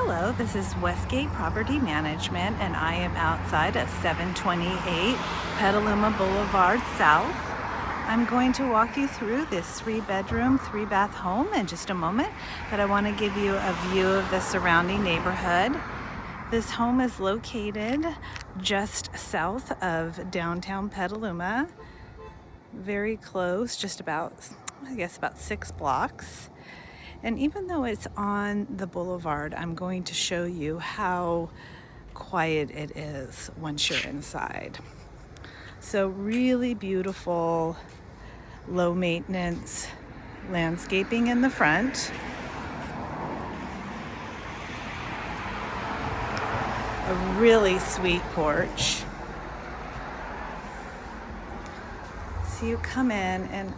Hello, this is Westgate Property Management, and I am outside of 728 Petaluma Boulevard South. I'm going to walk you through this 3-bedroom, 3-bath home in just a moment, but I want to give you a view of the surrounding neighborhood. This home is located just south of downtown Petaluma, very close, just about, I guess, about 6 blocks. And even though it's on the boulevard, I'm going to show you how quiet it is once you're inside. So really beautiful, low maintenance landscaping in the front. A really sweet porch. So you come in, and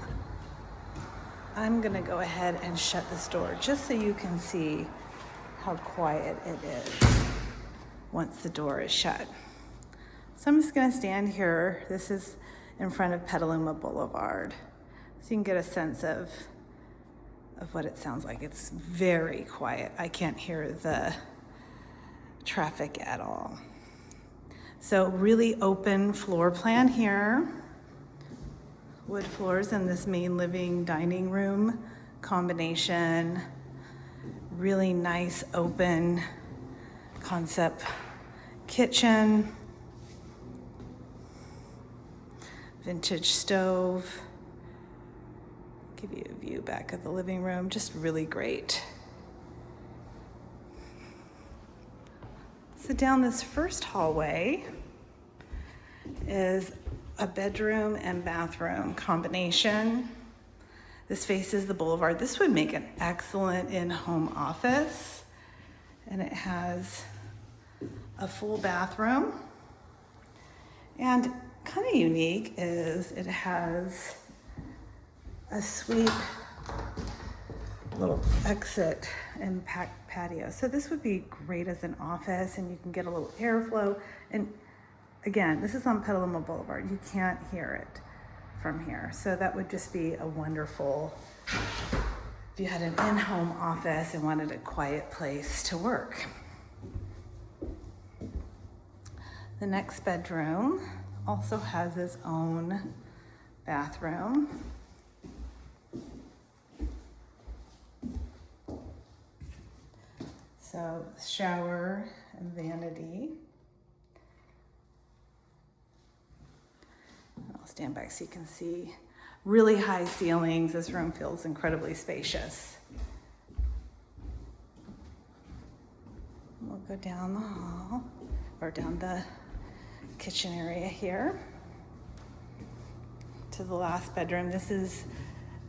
I'm gonna go ahead and shut this door just so you can see how quiet it is once the door is shut. So I'm just gonna stand here. This is in front of Petaluma Boulevard, so you can get a sense of what it sounds like. It's very quiet. I can't hear the traffic at all. So really open floor plan here. Wood floors in this main living dining room combination. Really nice open concept kitchen. Vintage stove. Give you a view back of the living room. Just really great. So down this first hallway is a bedroom and bathroom combination. This faces the boulevard. This would make an excellent in-home office. And it has a full bathroom. And kind of unique is it has a sweet little exit and patio. So this would be great as an office, and you can get a little airflow. And again, this is on Petaluma Boulevard. You can't hear it from here. So that would just be a wonderful, if you had an in-home office and wanted a quiet place to work. The next bedroom also has its own bathroom. So shower and vanity. I'll stand back so you can see. Really high ceilings. This room feels incredibly spacious. We'll go down the hall, or down the kitchen area here to the last bedroom. This is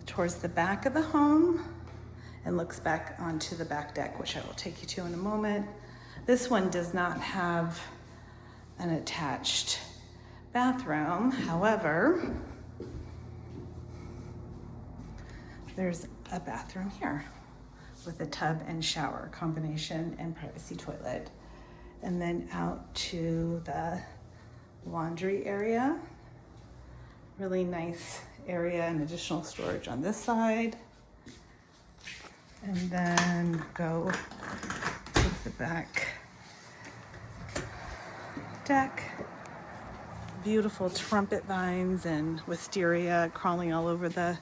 towards the back of the home and looks back onto the back deck, which I will take you to in a moment. This one does not have an attached bathroom. However, there's a bathroom here with a tub and shower combination and privacy toilet. And then out to the laundry area. Really nice area and additional storage on this side. And then go to the back deck. Beautiful trumpet vines and wisteria crawling all over the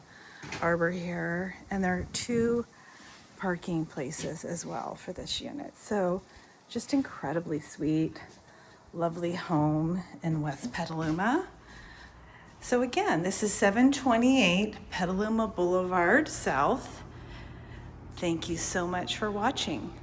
arbor here. And there are 2 parking places as well for this unit. So just incredibly sweet, lovely home in West Petaluma. So again, this is 728 Petaluma Boulevard South. Thank you so much for watching.